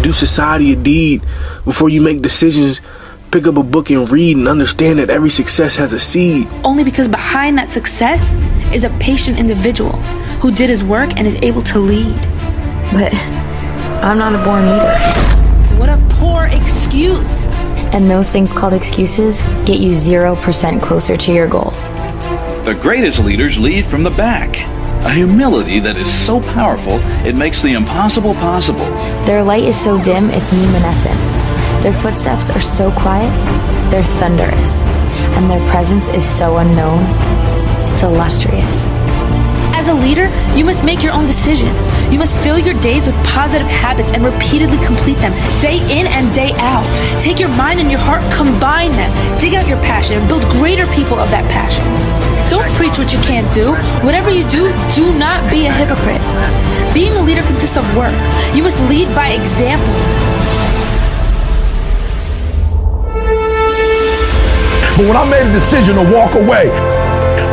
Do society a deed before you make decisions. Pick up a book and read and understand that every success has a seed. Only because behind that success is a patient individual who did his work and is able to lead. But I'm not a born leader. What a poor excuse. And those things called excuses get you 0% closer to your goal. The greatest leaders lead from the back. A humility that is so powerful, it makes the impossible possible. Their light is so dim, it's luminescent. Their footsteps are so quiet, they're thunderous. And their presence is so unknown, it's illustrious. As a leader, you must make your own decisions. You must fill your days with positive habits and repeatedly complete them, day in and day out. Take your mind and your heart, combine them. Dig out your passion and build greater people of that passion. Don't preach what you can't do. Whatever you do, do not be a hypocrite. Being a leader consists of work. You must lead by example. But when I made a decision to walk away,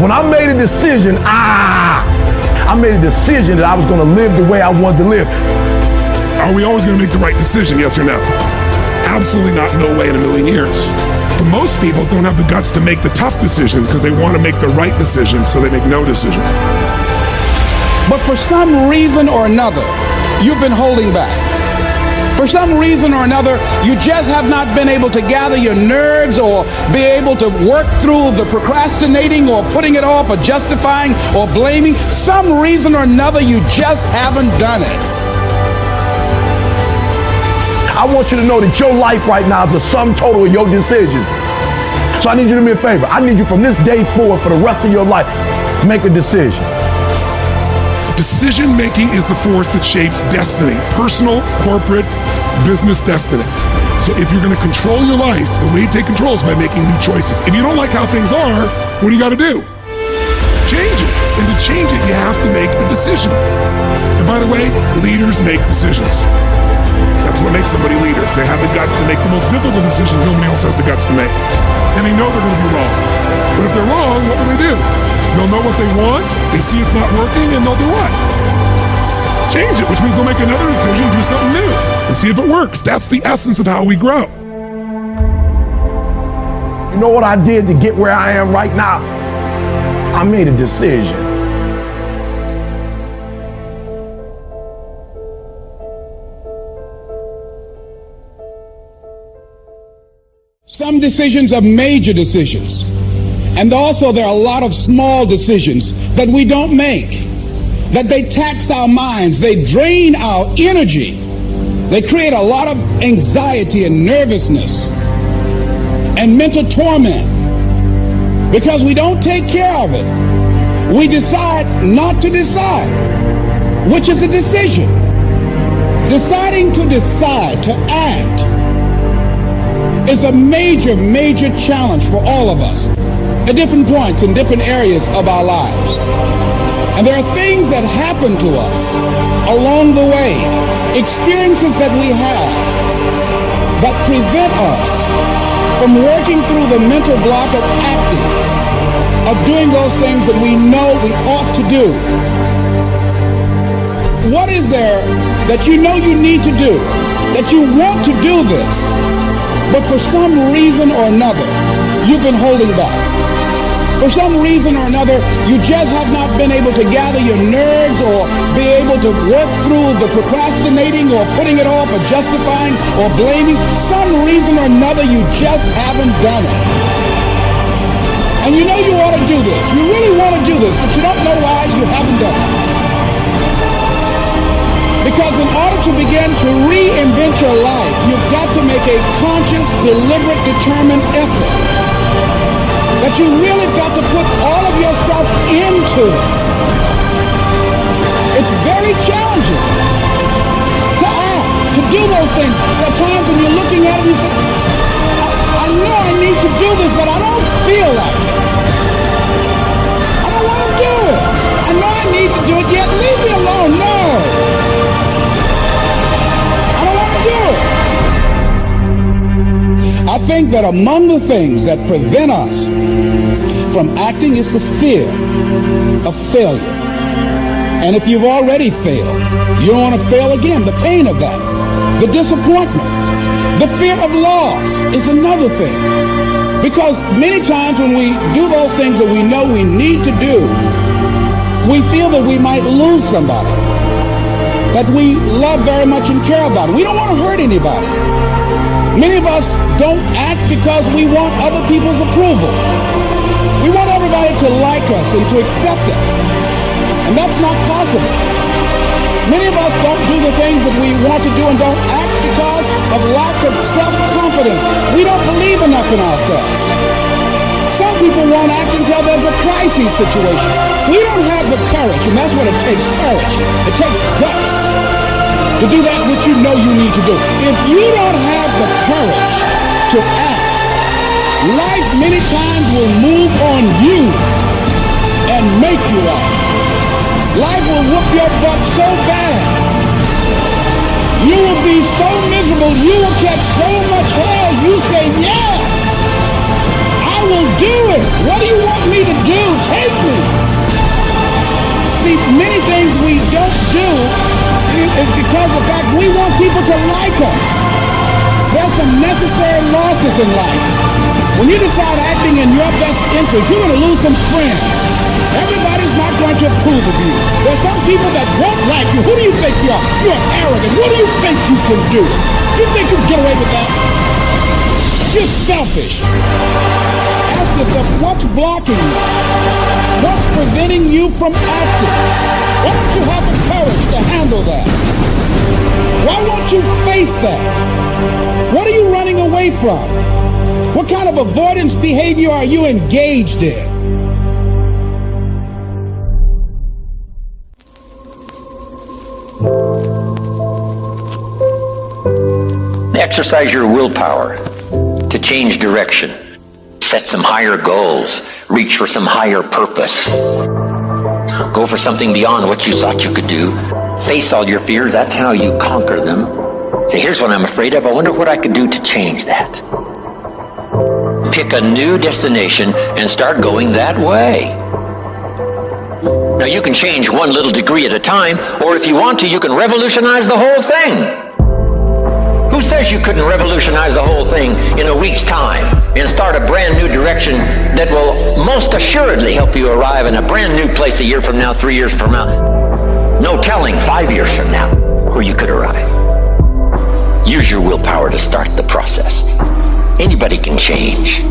when I made a decision, I made a decision that I was going to live the way I wanted to live. Are we always going to make the right decision, yes or no? Absolutely not, no way in a million years. But most people don't have the guts to make the tough decisions because they want to make the right decision, so they make no decision. But for some reason or another, you've been holding back. For some reason or another, you just have not been able to gather your nerves or be able to work through the procrastinating or putting it off or justifying or blaming. Some reason or another, you just haven't done it. I want you to know that your life right now is the sum total of your decisions. So I need you to do me a favor. I need you from this day forward for the rest of your life, make a decision. Decision making is the force that shapes destiny, personal, corporate, business destiny. So if you're going to control your life, the way you take control is by making new choices. If you don't like how things are, what do you got to do? Change it. And to change it, you have to make a decision. And by the way, leaders make decisions. That's what makes somebody a leader. They have the guts to make the most difficult decisions nobody else has the guts to make. And they know they're going to be wrong. But if they're wrong, what will they do? They'll know what they want, they see it's not working, and they'll do what? Change it, which means they'll make another decision, do something new, and see if it works. That's the essence of how we grow. You know what I did to get where I am right now? I made a decision. Some decisions are major decisions. And also there are a lot of small decisions that we don't make, that they tax our minds, they drain our energy, they create a lot of anxiety and nervousness and mental torment because we don't take care of it. We decide not to decide, which is a decision. Deciding to decide, to act, is a major, major challenge for all of us at different points in different areas of our lives. And there are things that happen to us along the way, experiences that we have that prevent us from working through the mental block of acting, of doing those things that we know we ought to do. What is there that you know you need to do, that you want to do this, but for some reason or another, you've been holding back? For some reason or another, you just have not been able to gather your nerves or be able to work through the procrastinating or putting it off or justifying or blaming. Some reason or another, you just haven't done it. And you know you ought to do this. You really want to do this, but you don't know why you haven't done it. Because in order to begin to reinvent your life, you've got to make a conscious, deliberate, determined effort. That you really got to put all of yourself into it. It's very challenging to act, to do those things. There are times when you're looking at it and you say, I know I need to do this, but I don't feel like it. I don't want to do it. I know I need to do it, yet leave me alone. No. I don't want to do it. I think that among the things that prevent us from acting is the fear of failure. And if you've already failed, you don't want to fail again, the pain of that. the disappointment, the fear of loss is another thing. Because many times when we do those things that we know we need to do, we feel that we might lose somebody that we love very much and care about. We don't want to hurt anybody. Many of us don't act because we want other people's approval. We want everybody to like us and to accept us. And that's not possible. Many of us don't do the things that we want to do and don't act because of lack of self-confidence. We don't believe enough in ourselves. Some people won't act until there's a crisis situation. We don't have the courage, and that's what it takes, courage. It takes guts to do that which you know you need to do. If you don't have the courage to act, life many times will move on you and make you act. Life will whoop your butt so bad. You will be so miserable, you will catch so much hell, you say, yes, I will do it. What do you want me to do? Take me. See, many things we don't do is because of the fact we want people to like us. There's some necessary losses in life. When you decide acting in your best interest, you're going to lose some friends. Everybody's not going to approve of you. There's some people that won't like you. Who do you think you are? You're arrogant. What do you think you can do? You think you can get away with that? You're selfish. Ask yourself, what's blocking you? What's preventing you from acting? Why don't you have the courage to handle that? Why won't you face that? What are you running away from? What kind of avoidance behavior are you engaged in? Exercise your willpower to change direction. Set some higher goals. Reach for some higher purpose. Go for something beyond what you thought you could do. Face all your fears. That's how you conquer them. Say, here's what I'm afraid of. I wonder what I could do to change that. Pick a new destination and start going that way. Now, you can change one little degree at a time, or if you want to, you can revolutionize the whole thing. Who says you couldn't revolutionize the whole thing in a week's time and start a brand new direction that will most assuredly help you arrive in a brand new place a year from now, 3 years from now? No telling 5 years from now where you could arrive. Use your willpower to start the process. Anybody can change.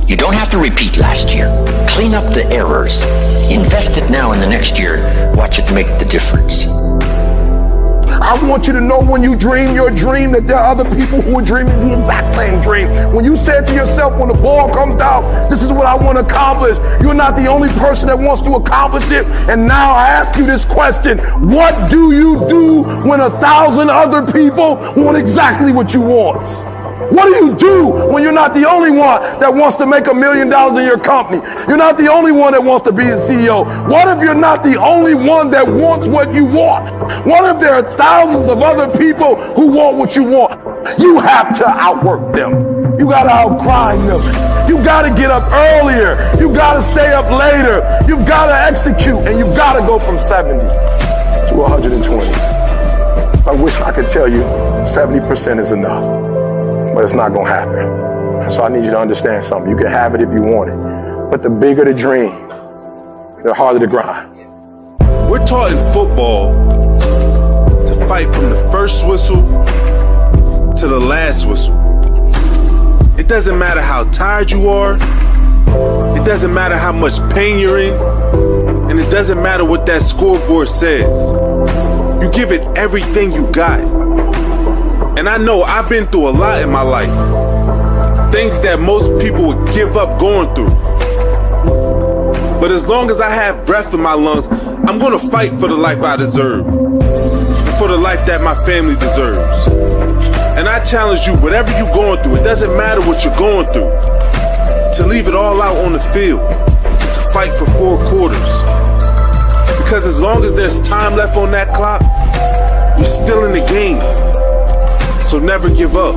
You don't have to repeat last year. Clean up the errors. Invest it now in the next year. Watch it make the difference. I want you to know when you dream your dream that there are other people who are dreaming the exact same dream. When you said to yourself when the ball comes down, this is what I want to accomplish, you're not the only person that wants to accomplish it. And now I ask you this question: what do you do when 1,000 other people want exactly what you want? What do you do when you're not the only one that wants to make $1 million in your company? You're not the only one that wants to be a CEO. What if you're not the only one that wants what you want? What if there are thousands of other people who want what you want? You have to outwork them. You got to outgrind them. You got to get up earlier. You got to stay up later. You've got to execute, and you've got to go from 70 to 120. I wish I could tell you 70% is enough. But it's not gonna happen. So I need you to understand something. You can have it if you want it, but the bigger the dream, the harder the grind. We're taught in football to fight from the first whistle to the last whistle. It doesn't matter how tired you are. It doesn't matter how much pain you're in. And it doesn't matter what that scoreboard says. You give it everything you got. And I know I've been through a lot in my life. Things that most people would give up going through. But as long as I have breath in my lungs, I'm gonna fight for the life I deserve. And for the life that my family deserves. And I challenge you, whatever you're going through, it doesn't matter what you're going through, to leave it all out on the field, to fight for 4 quarters. Because as long as there's time left on that clock, you're still in the game. So never give up.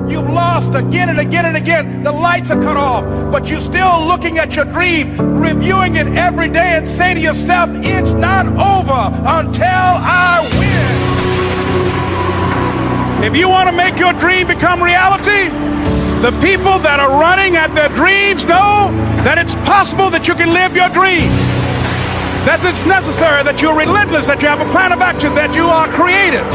You've lost lost again and again and again. The lights are cut off, but you're still looking at your dream, reviewing it every day and say to yourself, it's not over until I win. If you want to make your dream become reality, the people that are running at their dreams know that it's possible that you can live your dream, that it's necessary, that you're relentless, that you have a plan of action, that you are creative.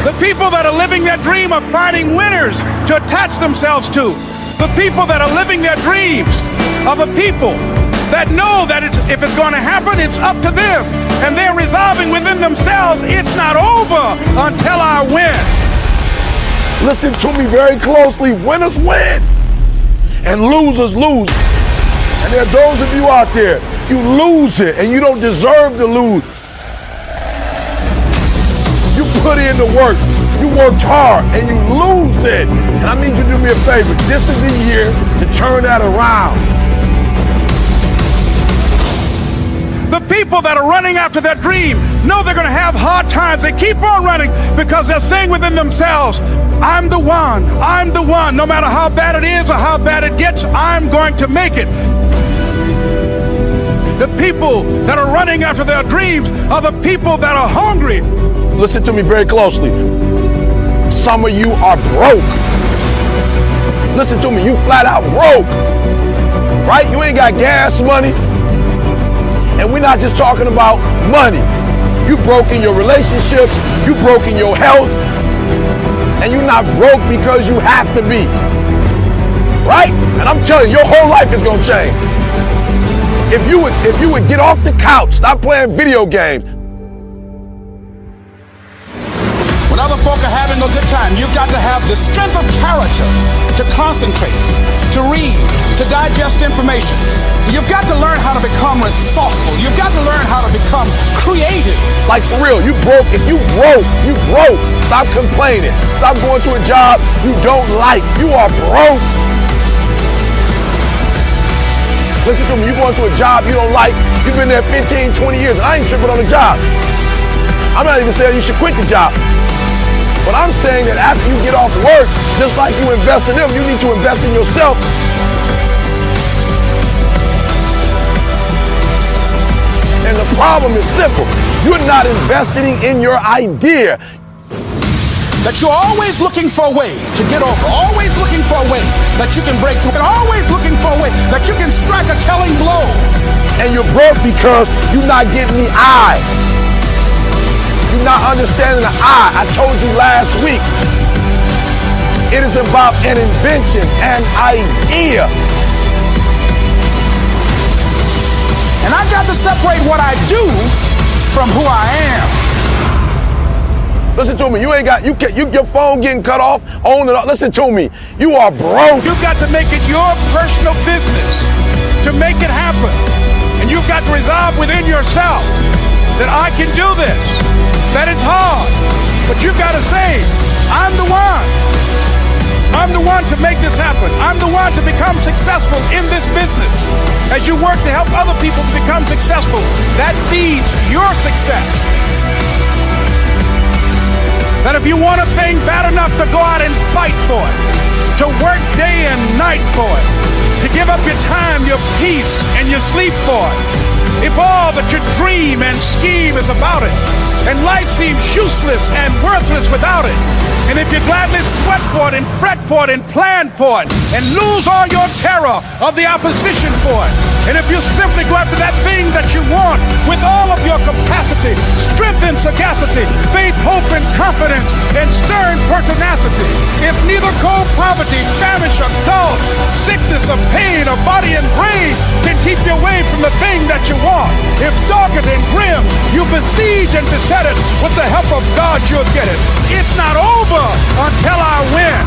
The people that are living their dream are finding winners to attach themselves to. The people that are living their dreams are the people that know that if it's going to happen, it's up to them. And they're resolving within themselves, it's not over until I win. Listen to me very closely. Winners win and losers lose. And there are those of you out there, you lose it and you don't deserve to lose. You put in the work, you worked hard and you lose it. And I need you to do me a favor. This is the year to turn that around. The people that are running after their dream know they're going to have hard times. They keep on running because they're saying within themselves, I'm the one, I'm the one. No matter how bad it is or how bad it gets, I'm going to make it. The people that are running after their dreams are the people that are hungry. Listen to me very closely. Some of you are broke. Listen to me, you flat out broke. Right? You ain't got gas money. And we're not just talking about money. You broke in your relationships, you broke in your health, and you're not broke because you have to be. Right? And I'm telling you, your whole life is gonna change. If you would get off the couch, stop playing video games. When other folk are having a good time, you've got to have the strength of character to concentrate, to read, to digest information. You've got to learn how to become resourceful. You've got to learn how to become creative. Like for real, you broke. If you broke, you broke. Stop complaining. Stop going to a job you don't like. You are broke. Listen to me, you going to a job you don't like. You've been there 15, 20 years, and I ain't tripping on the job. I'm not even saying you should quit the job. But I'm saying that after you get off work, just like you invest in them, you need to invest in yourself. And the problem is simple. You're not investing in your idea. That you're always looking for a way to get over, always looking for a way that you can break through, and always looking for a way that you can strike a telling blow. And you're broke because you're not getting the I. You're not understanding the I. I told you last week. It is about an invention, an idea. And I got to separate what I do from who I am. Listen to me, your phone getting cut off, on and off. Listen to me, you are broke. You've got to make it your personal business to make it happen. And you've got to resolve within yourself that I can do this, that it's hard, but you've got to say, I'm the one. I'm the one to make this happen. I'm the one to become successful in this business. As you work to help other people to become successful, that feeds your success. That if you want a thing bad enough to go out and fight for it, to work day and night for it, to give up your time, your peace, and your sleep for it, if all that your dream and scheme is about it, and life seems useless and worthless without it, and if you gladly sweat for it and fret for it and plan for it, and lose all your terror of the opposition for it, and if you simply go after that thing that you want with all of your capacity, strength and sagacity, faith, hope, and confidence, and stern pertinacity, if neither cold poverty, famish, or gulf, sickness, or pain, or body and brain can keep you away from the thing that you want, if dogged and grim, you besiege and beset it, with the help of God you'll get it. It's not over until I win.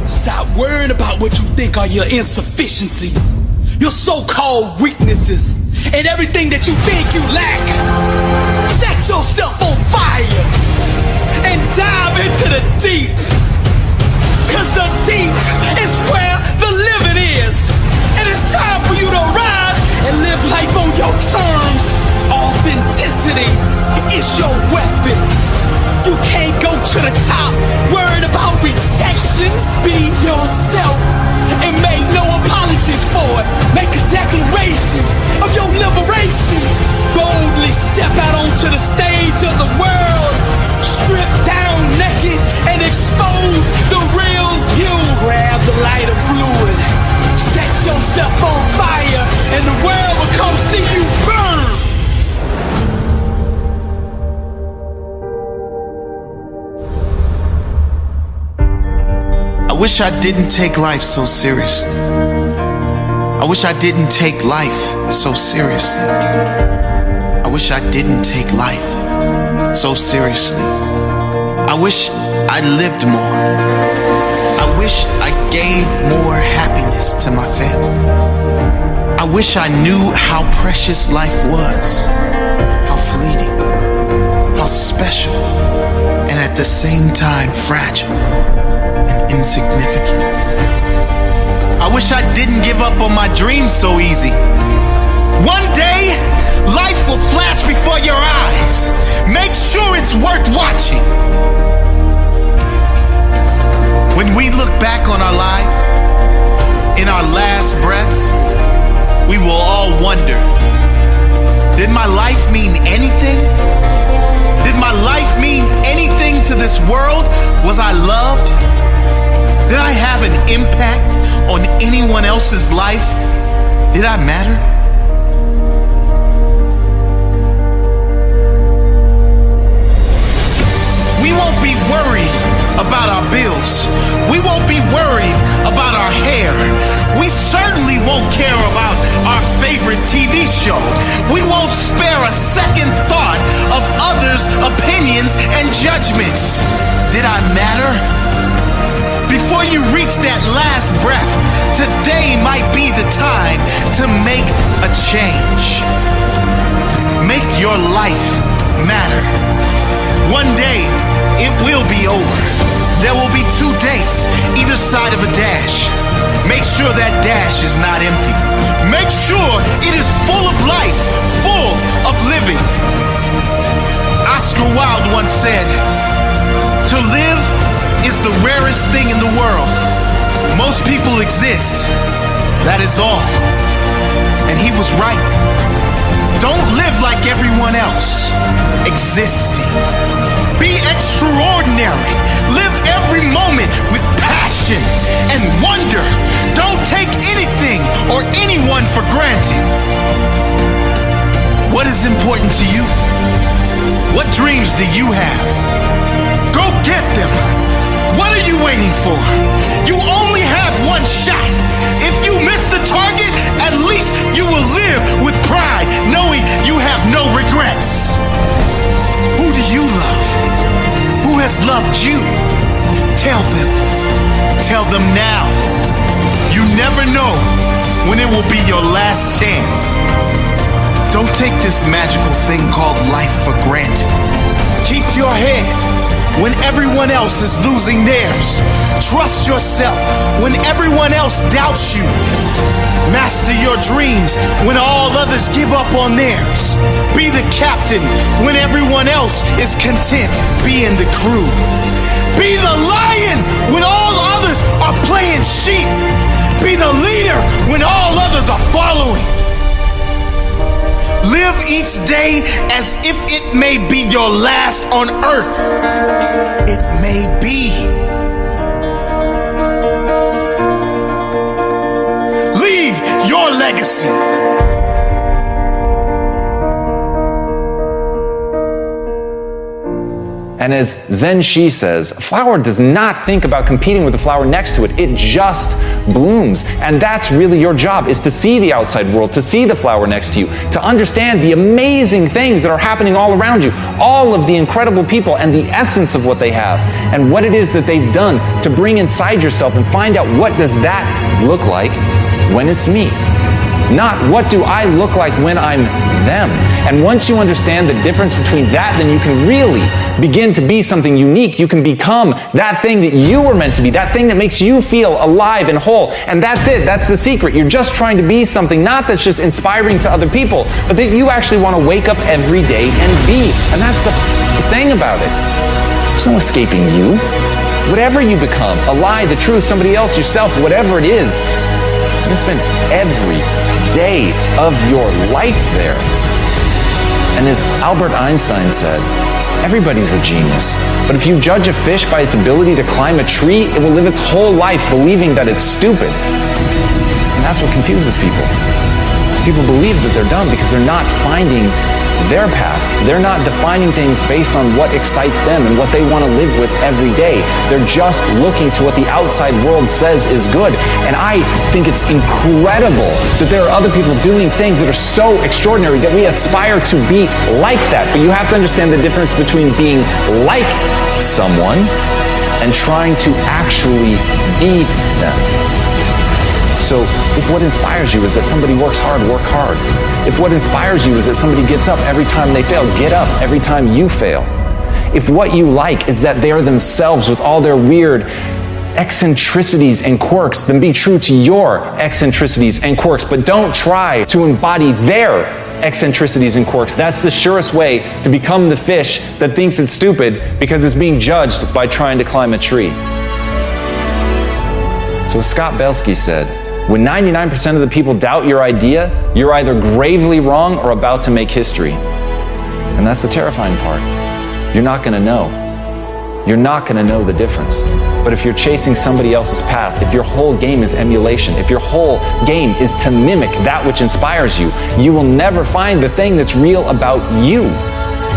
Stop worrying about what you think are your insufficiencies, your so-called weaknesses, and everything that you think you lack. Set yourself on fire and dive into the deep, cause the deep is where the living is. And it's time for you to rise and live life on your terms. Authenticity is your weapon. You can't go to the top worried about rejection. action, be yourself, and make no apologies for it. Make a declaration of your liberation. Boldly step out onto the stage of the world. Strip down naked and expose the real you. Grab the lighter fluid. Set yourself on fire and the world will come see you burn. I wish I didn't take life so seriously. I wish I didn't take life so seriously. I wish I didn't take life so seriously. I wish I lived more. I wish I gave more happiness to my family. I wish I knew how precious life was, how fleeting, how special, and at the same time fragile and insignificant. I wish I didn't give up on my dreams so easy. One day, life will flash before your eyes. Make sure it's worth watching. When we look back on our life, in our last breaths, we will all wonder, did my life mean anything? Did my life mean anything to this world? Was I loved? Did I have an impact on anyone else's life? Did I matter? We won't be worried about our bills. We won't be worried about our hair. We certainly won't care about our favorite TV show. We won't spare a second thought of others' opinions and judgments. Did I matter? Before you reach that last breath, today might be the time to make a change. Make your life matter. One day, it will be over. There will be 2 dates, either side of a dash. Make sure that dash is not empty. Make sure it is full of life, full of living. Oscar Wilde once said, "To live is the rarest thing in the world. Most people exist. That is all." And he was right. Don't live like everyone else. Existing. Be extraordinary. Live every moment with passion and wonder. Don't take anything or anyone for granted. What is important to you? What dreams do you have? Go get them. What are you waiting for? You only have one shot. If you miss the target, at least you will live with pride, knowing you have no regrets. Who do you love? Who has loved you? Tell them. Tell them now. You never know when it will be your last chance. Don't take this magical thing called life for granted. Keep your head when everyone else is losing theirs. Trust yourself when everyone else doubts you. Master your dreams when all others give up on theirs. Be the captain when everyone else is content being the crew. Be the lion when all others are playing sheep. Be the leader when all others are following. Live each day as if it may be your last on earth. It may be. Leave your legacy. And as Zen Shi says, a flower does not think about competing with the flower next to it. It just blooms. And that's really your job, is to see the outside world, to see the flower next to you, to understand the amazing things that are happening all around you, all of the incredible people and the essence of what they have, and what it is that they've done to bring inside yourself and find out what does that look like when it's me. Not what do I look like when I'm them. And once you understand the difference between that, then you can really begin to be something unique. You can become that thing that you were meant to be, that thing that makes you feel alive and whole. And that's it. That's the secret. You're just trying to be something, not that's just inspiring to other people, but that you actually want to wake up every day and be. And that's the thing about it. There's no escaping you. Whatever you become, a lie, the truth, somebody else, yourself, whatever it is, you're going to spend every day of your life there. And as Albert Einstein said, everybody's a genius. But if you judge a fish by its ability to climb a tree, it will live its whole life believing that it's stupid. And that's what confuses people. People believe that they're dumb because they're not finding their path. They're not defining things based on what excites them and what they want to live with every day. They're just looking to what the outside world says is good. And I think it's incredible that there are other people doing things that are so extraordinary that we aspire to be like that. But you have to understand the difference between being like someone and trying to actually be them. So if what inspires you is that somebody works hard, work hard. If what inspires you is that somebody gets up every time they fail, get up every time you fail. If what you like is that they are themselves with all their weird eccentricities and quirks, then be true to your eccentricities and quirks, but don't try to embody their eccentricities and quirks. That's the surest way to become the fish that thinks it's stupid because it's being judged by trying to climb a tree. So as Scott Belsky said, when 99% of the people doubt your idea, you're either gravely wrong or about to make history. And that's the terrifying part. You're not going to know. You're not going to know the difference. But if you're chasing somebody else's path, if your whole game is emulation, if your whole game is to mimic that which inspires you, you will never find the thing that's real about you.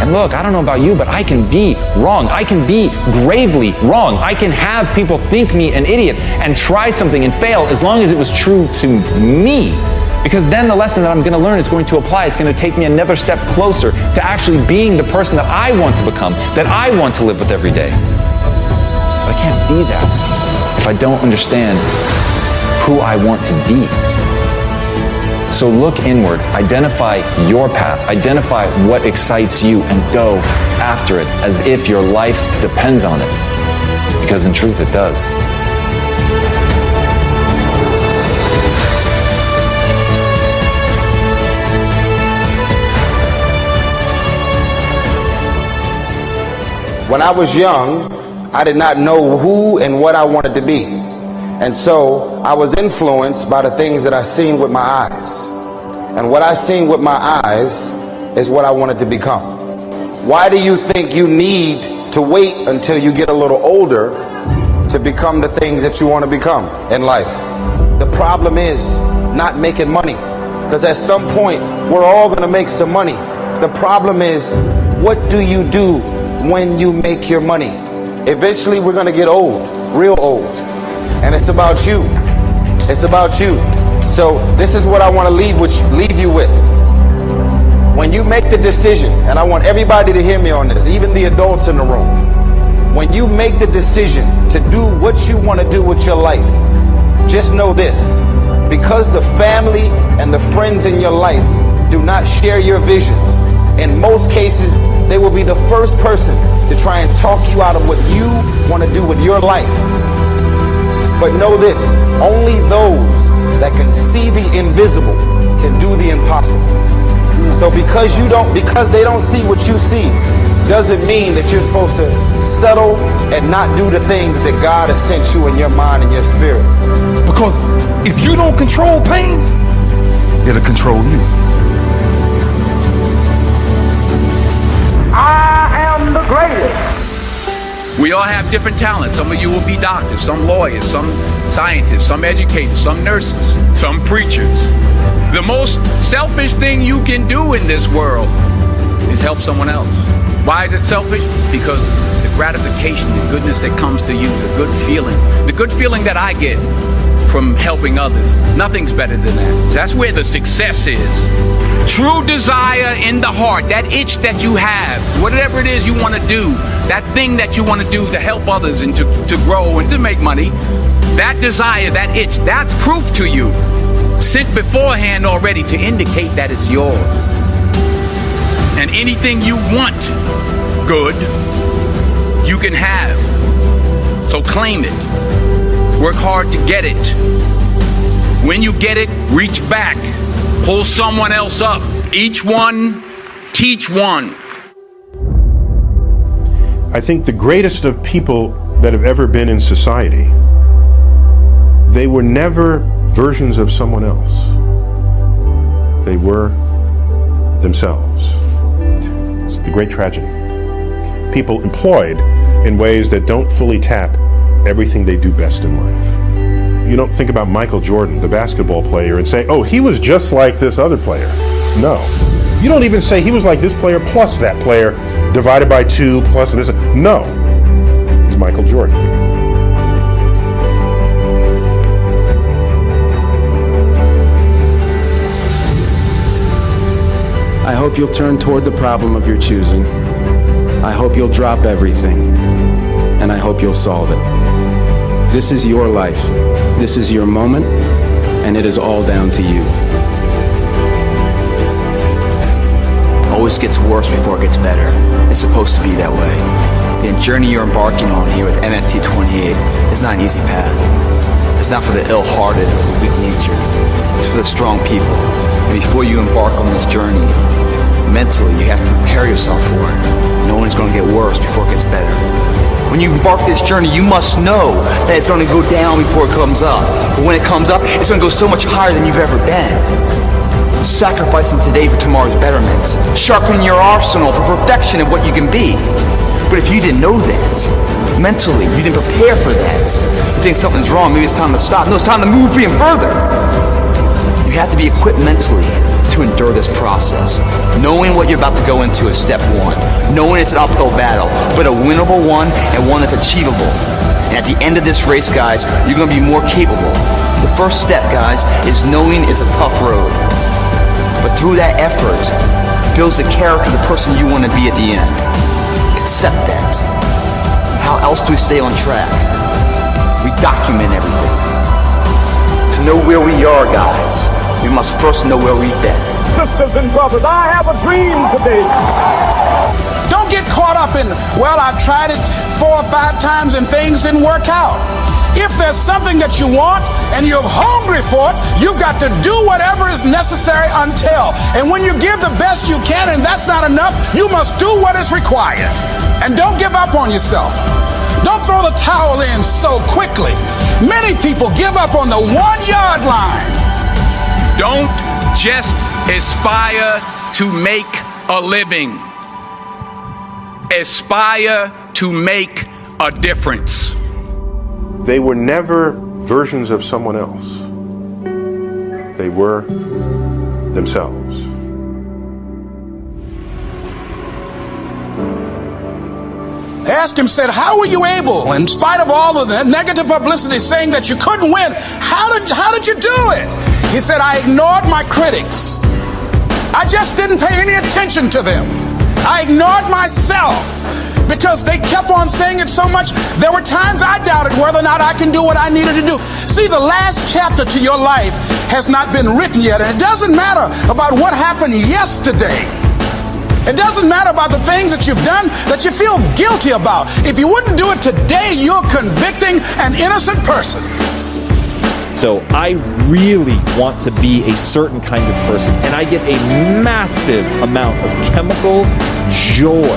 And look, I don't know about you, but I can be wrong. I can be gravely wrong. I can have people think me an idiot and try something and fail as long as it was true to me. Because then the lesson that I'm going to learn is going to apply. It's going to take me another step closer to actually being the person that I want to become, that I want to live with every day. But I can't be that if I don't understand who I want to be. So look inward, identify your path, identify what excites you, and go after it as if your life depends on it. Because in truth, it does. When I was young, I did not know who and what I wanted to be. And so I was influenced by the things that I seen with my eyes. And what I seen with my eyes is what I wanted to become. Why do you think you need to wait until you get a little older to become the things that you want to become in life? The problem is not making money. Because at some point, we're all going to make some money. The problem is, what do you do when you make your money? Eventually, we're going to get old, real old. And it's about you. It's about you. So this is what I want to leave you with. When you make the decision, and I want everybody to hear me on this, even the adults in the room. When you make the decision to do what you want to do with your life, just know this. Because the family and the friends in your life do not share your vision, in most cases, they will be the first person to try and talk you out of what you want to do with your life. But know this, only those that can see the invisible can do the impossible. So because they don't see what you see, doesn't mean that you're supposed to settle and not do the things that God has sent you in your mind and your spirit. Because if you don't control pain, it'll control you. I am the greatest. We all have different talents. Some of you will be doctors, some lawyers, some scientists, some educators, some nurses, some preachers. The most selfish thing you can do in this world is help someone else. Why is it selfish? Because the gratification, the goodness that comes to you, the good feeling that I get from helping others, nothing's better than that. That's where the success is. True desire in the heart, that itch that you have, whatever it is you want to do, that thing that you want to do to help others and to grow and to make money, that desire, that itch, that's proof to you, sent beforehand already to indicate that it's yours. And anything you want good, you can have. So claim it. Work hard to get it. When you get it, reach back. Pull someone else up. Each one, teach one. I think the greatest of people that have ever been in society, they were never versions of someone else. They were themselves. It's the great tragedy. People employed in ways that don't fully tap everything they do best in life. You don't think about Michael Jordan, the basketball player, and say, oh, he was just like this other player. No. You don't even say he was like this player plus that player divided by 2 plus this. No. He's Michael Jordan. I hope you'll turn toward the problem of your choosing. I hope you'll drop everything. And I hope you'll solve it. This is your life. This is your moment. And it is all down to you. Always gets worse before it gets better. It's supposed to be that way. The journey you're embarking on here with NFT 28 is not an easy path. It's not for the ill-hearted or the weak-natured. It's for the strong people. And before you embark on this journey, mentally you have to prepare yourself for it. Knowing it's going to get worse before it gets better. When you embark this journey, you must know that it's going to go down before it comes up. But when it comes up, it's going to go so much higher than you've ever been. Sacrificing today for tomorrow's betterment. Sharpening your arsenal for perfection of what you can be. But if you didn't know that, mentally, you didn't prepare for that, you think something's wrong, maybe it's time to stop. No, it's time to move even further. You have to be equipped mentally to endure this process. Knowing what you're about to go into is step one. Knowing it's an uphill battle, but a winnable one and one that's achievable. And at the end of this race, guys, you're going to be more capable. The first step, guys, is knowing it's a tough road. But through that effort, builds the character, the person you want to be at the end. Accept that. How else do we stay on track? We document everything. To know where we are, guys, we must first know where we've been. Sisters and brothers, I have a dream today. Don't get caught up in, well, I've tried it 4 or 5 times and things didn't work out. If there's something that you want and you're hungry for it, you've got to do whatever is necessary until. And when you give the best you can and that's not enough, you must do what is required. And don't give up on yourself. Don't throw the towel in so quickly. Many people give up on the 1-yard line. Don't just aspire to make a living. Aspire to make a difference. They were never versions of someone else. They were themselves. Asked him, said, how were you able, in spite of all of the negative publicity saying that you couldn't win, how did you do it? He said, I ignored my critics. I just didn't pay any attention to them. I ignored myself because they kept on saying it so much. There were times I doubted whether or not I can do what I needed to do. See, the last chapter to your life has not been written yet, and it doesn't matter about what happened yesterday. It doesn't matter about the things that you've done that you feel guilty about. If you wouldn't do it today, you're convicting an innocent person. So I really want to be a certain kind of person, and I get a massive amount of chemical joy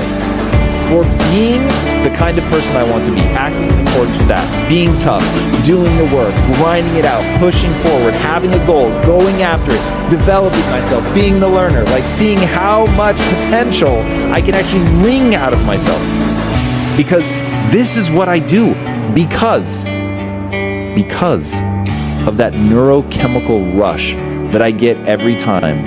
for being the kind of person I want to be, acting in accordance with that, being tough, doing the work, grinding it out, pushing forward, having a goal, going after it, developing myself, being the learner, like seeing how much potential I can actually wring out of myself. Because this is what I do, because of that neurochemical rush that I get every time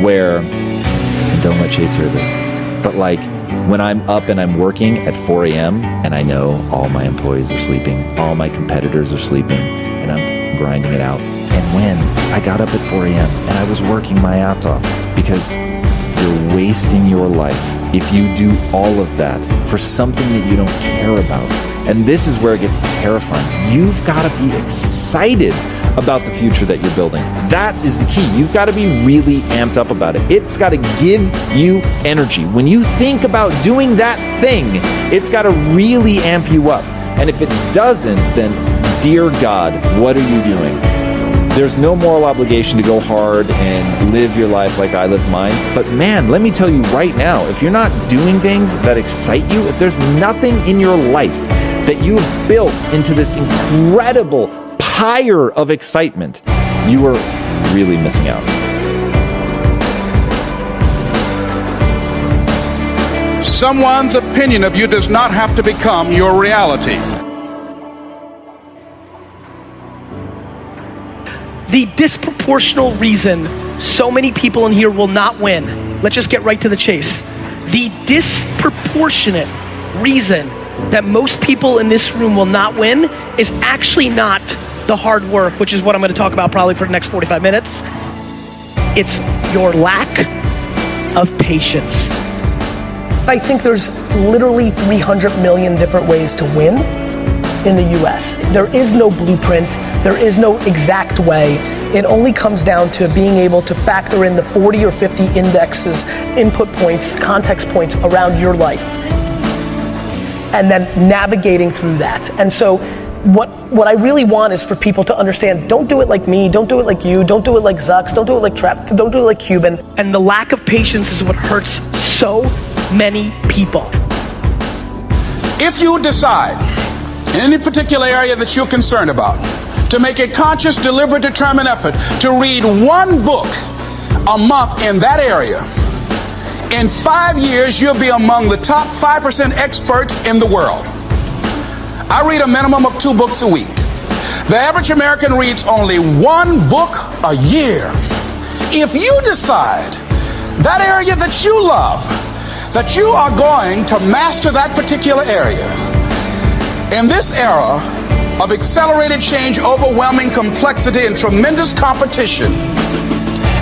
where, and don't let Chase hear this, but like when I'm up and I'm working at 4 a.m. and I know all my employees are sleeping, all my competitors are sleeping, and I'm grinding it out. And when I got up at 4 a.m. and I was working my ass off, because you're wasting your life if you do all of that for something that you don't care about. And this is where it gets terrifying. You've got to be excited about the future that you're building. That is the key. You've got to be really amped up about it. It's got to give you energy. When you think about doing that thing, it's got to really amp you up. And if it doesn't, then dear God, what are you doing? There's no moral obligation to go hard and live your life like I live mine. But man, let me tell you right now, if you're not doing things that excite you, if there's nothing in your life that you have built into this incredible pyre of excitement, you are really missing out. Someone's opinion of you does not have to become your reality. The disproportional reason so many people in here will not win, let's just get right to the chase. The disproportionate reason that most people in this room will not win is actually not the hard work, which is what I'm going to talk about probably for the next 45 minutes. It's your lack of patience. I think there's literally 300 million different ways to win in the US. There is no blueprint. There is no exact way. It only comes down to being able to factor in the 40 or 50 indexes, input points, context points around your life, and then navigating through that. And so what I really want is for people to understand, don't do it like me, don't do it like you, don't do it like Zucks, don't do it like Trap, don't do it like Cuban. And the lack of patience is what hurts so many people. If you decide in any particular area that you're concerned about to make a conscious, deliberate, determined effort to read one book a month in that area, in 5 years you'll be among the top 5% experts in the world. I read a minimum of 2 books a week. The average American reads only 1 book a year. If you decide that area that you love, that you are going to master that particular area, in this era of accelerated change, overwhelming complexity, and tremendous competition,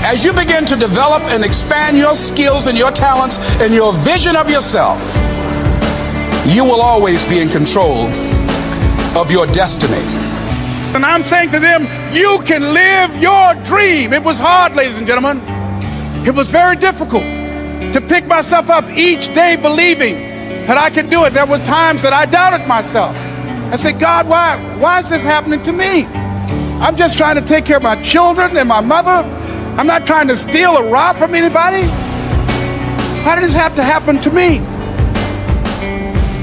as you begin to develop and expand your skills and your talents and your vision of yourself, you will always be in control of your destiny. And I'm saying to them, you can live your dream. It was hard, ladies and gentlemen. It was very difficult to pick myself up each day believing that I could do it. There were times that I doubted myself. I said, God, why is this happening to me? I'm just trying to take care of my children and my mother. I'm not trying to steal or rob from anybody. Why did this have to happen to me?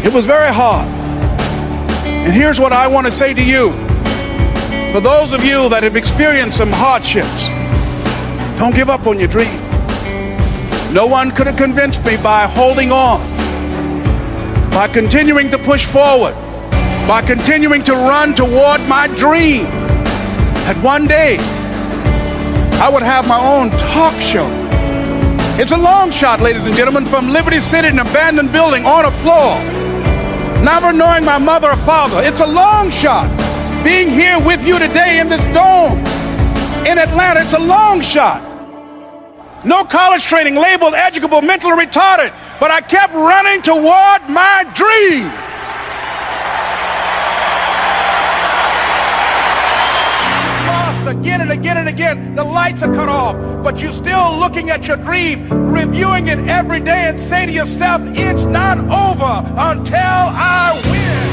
It was very hard. And here's what I want to say to you. For those of you that have experienced some hardships, don't give up on your dream. No one could have convinced me by holding on, by continuing to push forward, by continuing to run toward my dream, that one day I would have my own talk show. It's a long shot, ladies and gentlemen, from Liberty City, an abandoned building on a floor, never knowing my mother or father. It's a long shot. Being here with you today in this dome in Atlanta, it's a long shot. No college training, labeled educable, mentally retarded, but I kept running toward my dream. Lost again and again and again. The lights are cut off, but you're still looking at your dream, reviewing it every day and say to yourself, it's not over until I win.